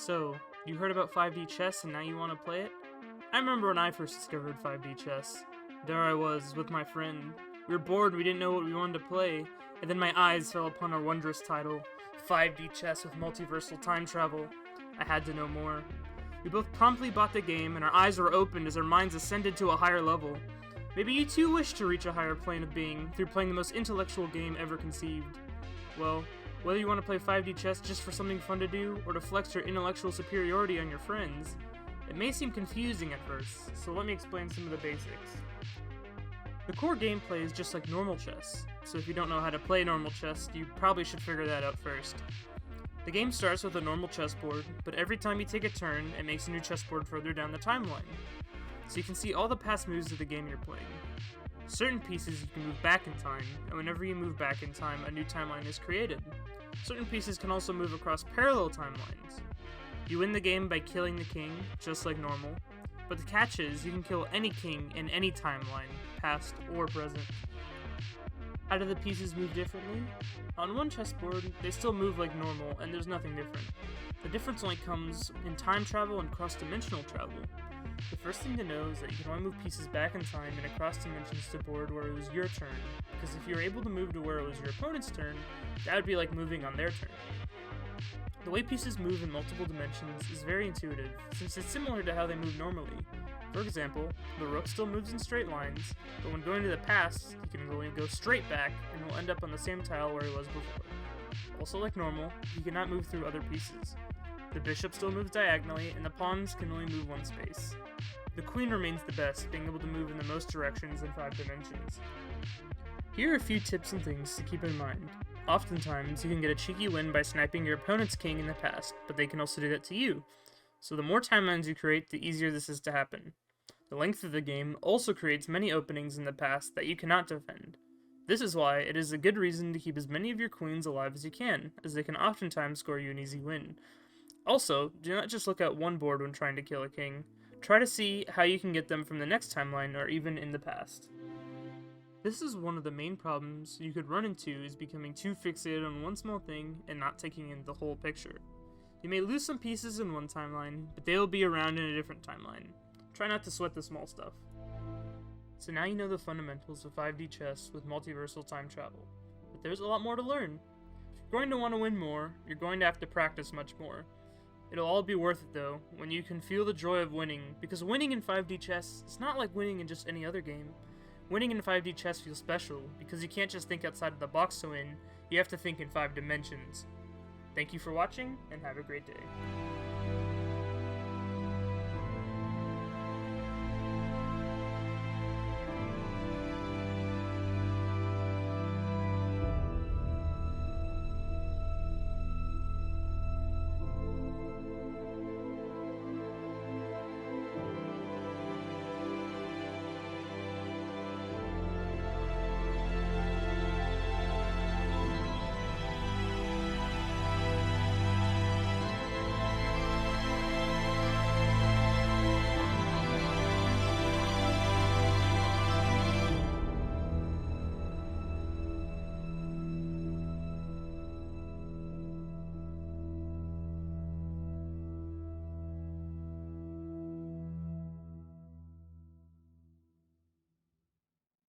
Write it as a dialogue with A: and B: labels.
A: So, you heard about 5D chess and now you want to play it? I remember when I first discovered 5D chess. There I was, with my friend. We were bored, we didn't know what we wanted to play, and then my eyes fell upon our wondrous title, 5D chess with multiversal time travel. I had to know more. We both promptly bought the game, and our eyes were opened as our minds ascended to a higher level. Maybe you too wish to reach a higher plane of being through playing the most intellectual game ever conceived. Well, whether you want to play 5D chess just for something fun to do, or to flex your intellectual superiority on your friends, it may seem confusing at first, so let me explain some of the basics. The core gameplay is just like normal chess, so if you don't know how to play normal chess, you probably should figure that out first. The game starts with a normal chessboard, but every time you take a turn, it makes a new chessboard further down the timeline, so you can see all the past moves of the game you're playing. Certain pieces you can move back in time, and whenever you move back in time, a new timeline is created. Certain pieces can also move across parallel timelines. You win the game by killing the king, just like normal, but the catch is you can kill any king in any timeline, past or present. How do the pieces move differently? On one chessboard, they still move like normal, and there's nothing different. The difference only comes in time travel and cross-dimensional travel. The first thing to know is that you can only move pieces back in time and across dimensions to board where it was your turn, because if you're able to move to where it was your opponent's turn, that would be like moving on their turn. The way pieces move in multiple dimensions is very intuitive, since it's similar to how they move normally. For example, the rook still moves in straight lines, but when going to the past, he can only go straight back and will end up on the same tile where he was before. Also like normal, he cannot move through other pieces. The bishop still moves diagonally, and the pawns can only move one space. The queen remains the best, being able to move in the most directions in 5 dimensions. Here are a few tips and things to keep in mind. Oftentimes, you can get a cheeky win by sniping your opponent's king in the past, but they can also do that to you. So the more timelines you create, the easier this is to happen. The length of the game also creates many openings in the past that you cannot defend. This is why it is a good reason to keep as many of your queens alive as you can, as they can oftentimes score you an easy win. Also, do not just look at one board when trying to kill a king. Try to see how you can get them from the next timeline or even in the past. This is one of the main problems you could run into, is becoming too fixated on one small thing and not taking in the whole picture. You may lose some pieces in one timeline, but they will be around in a different timeline. Try not to sweat the small stuff. So now you know the fundamentals of 5D chess with multiversal time travel, but there's a lot more to learn. If you're going to want to win more, you're going to have to practice much more. It'll all be worth it though, when you can feel the joy of winning, because winning in 5D chess is not like winning in just any other game. Winning in 5D chess feels special, because you can't just think outside of the box to win, you have to think in 5 dimensions. Thank you for watching, and have a great day.